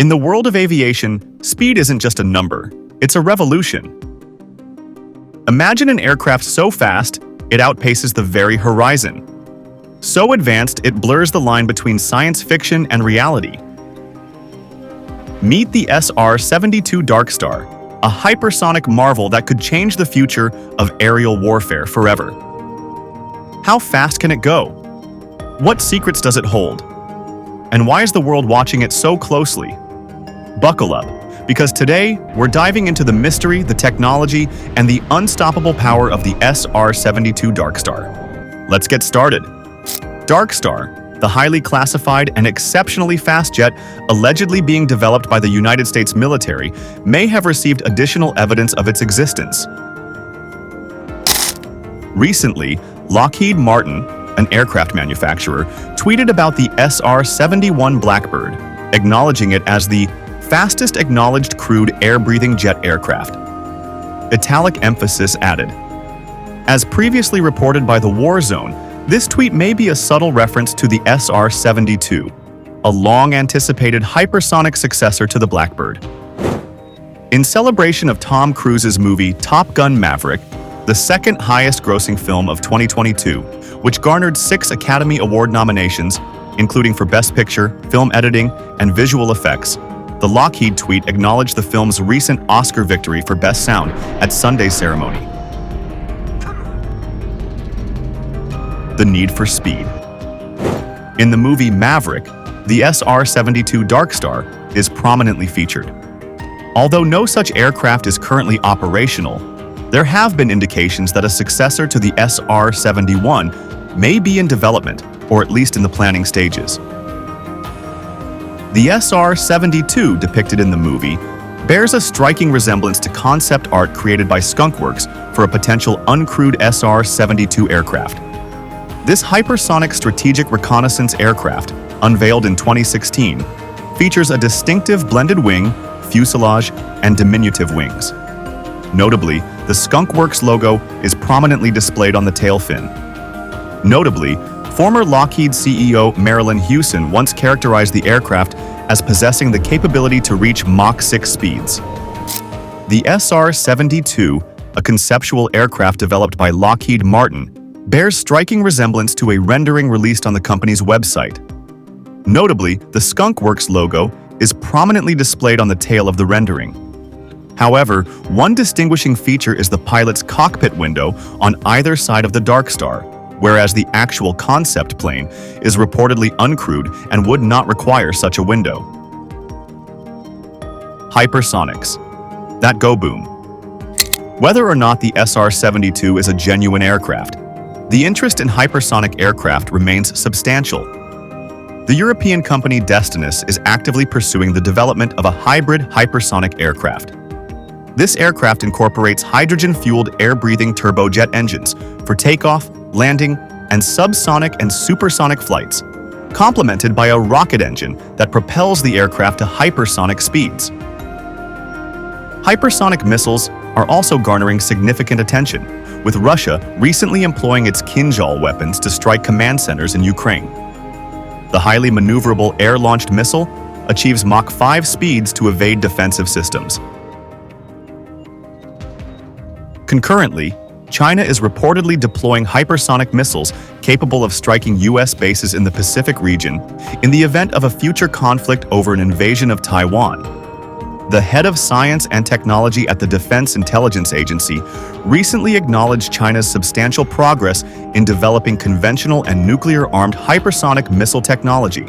In the world of aviation, speed isn't just a number, it's a revolution. Imagine an aircraft so fast, it outpaces the very horizon. So advanced, it blurs the line between science fiction and reality. Meet the SR-72 DARKSTAR, a hypersonic marvel that could change the future of aerial warfare forever. How fast can it go? What secrets does it hold? And why is the world watching it so closely? Buckle up, because today we're diving into the mystery, the technology, and the unstoppable power of the SR-72 DARKSTAR. Let's get started. DARKSTAR, the highly classified and exceptionally fast jet allegedly being developed by the United States military, may have received additional evidence of its existence. Recently, Lockheed Martin, an aircraft manufacturer, tweeted about the SR-71 Blackbird, acknowledging it as the fastest acknowledged crewed air-breathing jet aircraft. Italic emphasis added. As previously reported by the War Zone, this tweet may be a subtle reference to the SR-72, a long-anticipated hypersonic successor to the Blackbird. In celebration of Tom Cruise's movie Top Gun: Maverick, the second highest-grossing film of 2022, which garnered 6 Academy Award nominations, including for Best Picture, Film Editing, and Visual Effects, the Lockheed tweet acknowledged the film's recent Oscar victory for Best Sound at Sunday's ceremony. The need for speed. In the movie Maverick, the SR-72 DARKSTAR is prominently featured. Although no such aircraft is currently operational, there have been indications that a successor to the SR-71 may be in development, or at least in the planning stages. The SR-72 depicted in the movie bears a striking resemblance to concept art created by Skunkworks for a potential uncrewed SR-72 aircraft. This hypersonic strategic reconnaissance aircraft, unveiled in 2016, features a distinctive blended wing, fuselage, and diminutive wings. Notably, the Skunkworks logo is prominently displayed on the tail fin. Notably, former Lockheed CEO Marillyn Hewson once characterized the aircraft as possessing the capability to reach Mach 6 speeds. The SR-72, a conceptual aircraft developed by Lockheed Martin, bears striking resemblance to a rendering released on the company's website. Notably, the Skunkworks logo is prominently displayed on the tail of the rendering. However, one distinguishing feature is the pilot's cockpit window on either side of the DARKSTAR, whereas the actual concept plane is reportedly uncrewed and would not require such a window. Hypersonics. That go boom. Whether or not the SR-72 is a genuine aircraft, the interest in hypersonic aircraft remains substantial. The European company Destinus is actively pursuing the development of a hybrid hypersonic aircraft. This aircraft incorporates hydrogen-fueled air-breathing turbojet engines for takeoff, landing, and subsonic and supersonic flights, complemented by a rocket engine that propels the aircraft to hypersonic speeds. Hypersonic missiles are also garnering significant attention, with Russia recently employing its Kinzhal weapons to strike command centers in Ukraine. The highly maneuverable air-launched missile achieves Mach 5 speeds to evade defensive systems. Concurrently, China is reportedly deploying hypersonic missiles capable of striking U.S. bases in the Pacific region in the event of a future conflict over an invasion of Taiwan. The head of science and technology at the Defense Intelligence Agency recently acknowledged China's substantial progress in developing conventional and nuclear-armed hypersonic missile technology.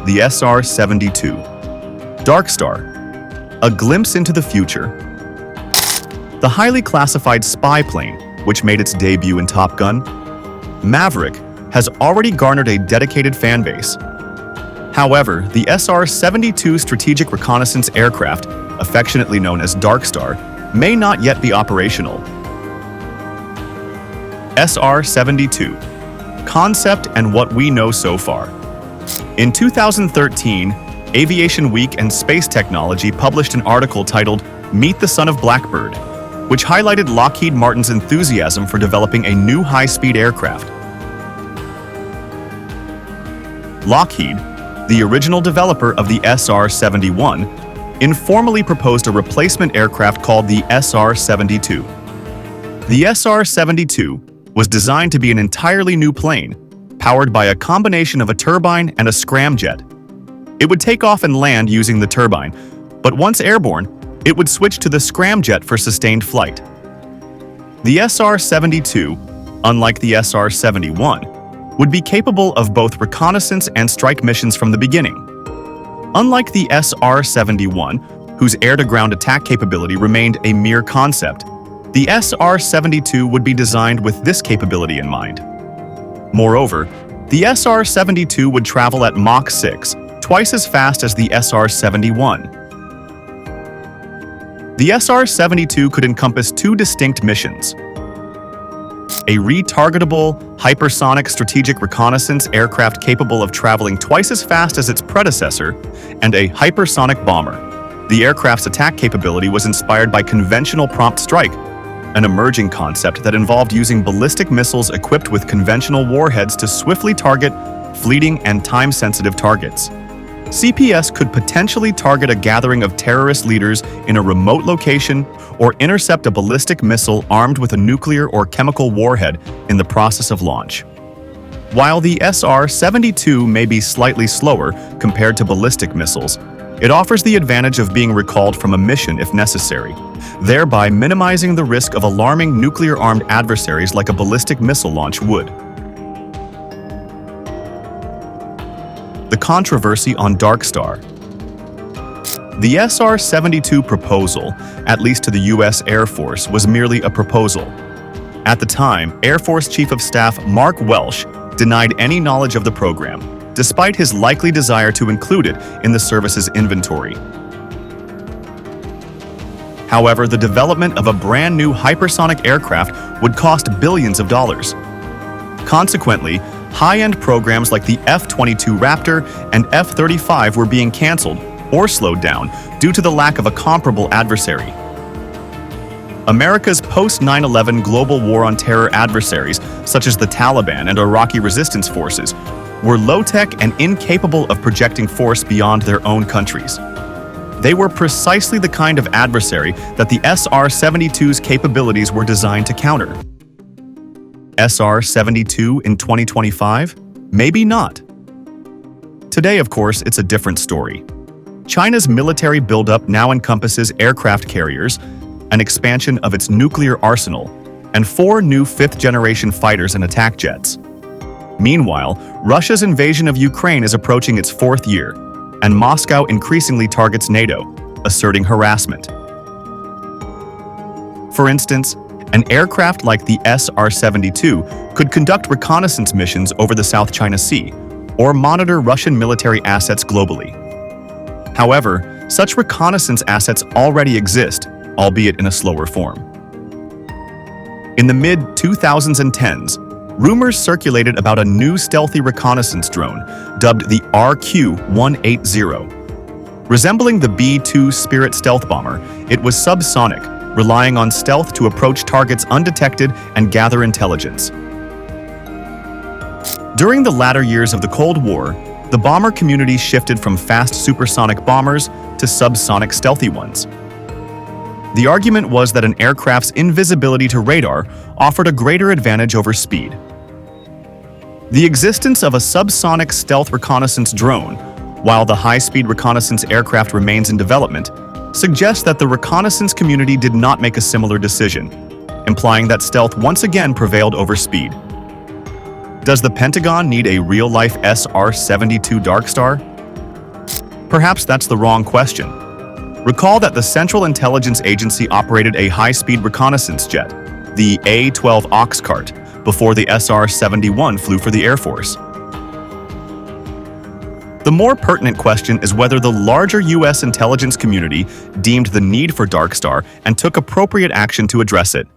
The SR-72 DARKSTAR, a glimpse into the future. The highly classified spy plane, which made its debut in Top Gun, Maverick, has already garnered a dedicated fan base. However, the SR-72 strategic reconnaissance aircraft, affectionately known as DARKSTAR, may not yet be operational. SR-72 Concept and what we know so far. In 2013, Aviation Week and Space Technology published an article titled "Meet the Son of Blackbird," which highlighted Lockheed Martin's enthusiasm for developing a new high-speed aircraft. Lockheed, the original developer of the SR-71, informally proposed a replacement aircraft called the SR-72. The SR-72 was designed to be an entirely new plane, powered by a combination of a turbine and a scramjet. It would take off and land using the turbine, but once airborne, it would switch to the scramjet for sustained flight. The SR-72, unlike the SR-71, would be capable of both reconnaissance and strike missions from the beginning. Unlike the SR-71, whose air-to-ground attack capability remained a mere concept, the SR-72 would be designed with this capability in mind. Moreover, the SR-72 would travel at Mach 6, twice as fast as the SR-71. The SR-72 could encompass two distinct missions: a retargetable, hypersonic strategic reconnaissance aircraft capable of traveling twice as fast as its predecessor, and a hypersonic bomber. The aircraft's attack capability was inspired by conventional prompt strike, an emerging concept that involved using ballistic missiles equipped with conventional warheads to swiftly target fleeting and time-sensitive targets. CPS could potentially target a gathering of terrorist leaders in a remote location or intercept a ballistic missile armed with a nuclear or chemical warhead in the process of launch. While the SR-72 may be slightly slower compared to ballistic missiles, it offers the advantage of being recalled from a mission if necessary, thereby minimizing the risk of alarming nuclear-armed adversaries like a ballistic missile launch would. The controversy on DARKSTAR. The SR-72 proposal, at least to the U.S. Air Force, was merely a proposal. At the time, Air Force Chief of Staff Mark Welsh denied any knowledge of the program, despite his likely desire to include it in the service's inventory. However, the development of a brand new hypersonic aircraft would cost billions of dollars. Consequently, high-end programs like the F-22 Raptor and F-35 were being canceled or slowed down due to the lack of a comparable adversary. America's post-9/11 global war on terror adversaries, such as the Taliban and Iraqi resistance forces, were low-tech and incapable of projecting force beyond their own countries. They were precisely the kind of adversary that the SR-72's capabilities were designed to counter. SR-72 in 2025? Maybe not. Today, of course, it's a different story. China's military buildup now encompasses aircraft carriers, an expansion of its nuclear arsenal, and 4 new 5th-generation fighters and attack jets. Meanwhile, Russia's invasion of Ukraine is approaching its 4th year, and Moscow increasingly targets NATO, asserting harassment. For instance, an aircraft like the SR-72 could conduct reconnaissance missions over the South China Sea or monitor Russian military assets globally. However, such reconnaissance assets already exist, albeit in a slower form. In the mid-2010s, rumors circulated about a new stealthy reconnaissance drone dubbed the RQ-180. Resembling the B-2 Spirit stealth bomber, it was subsonic, relying on stealth to approach targets undetected and gather intelligence. During the latter years of the Cold War, the bomber community shifted from fast supersonic bombers to subsonic stealthy ones. The argument was that an aircraft's invisibility to radar offered a greater advantage over speed. The existence of a subsonic stealth reconnaissance drone, while the high-speed reconnaissance aircraft remains in development, suggests that the reconnaissance community did not make a similar decision, implying that stealth once again prevailed over speed. Does the Pentagon need a real-life SR-72 DARKSTAR? Perhaps that's the wrong question. Recall that the Central Intelligence Agency operated a high-speed reconnaissance jet, the A-12 Oxcart, before the SR-71 flew for the Air Force. The more pertinent question is whether the larger U.S. intelligence community deemed the need for DARKSTAR and took appropriate action to address it.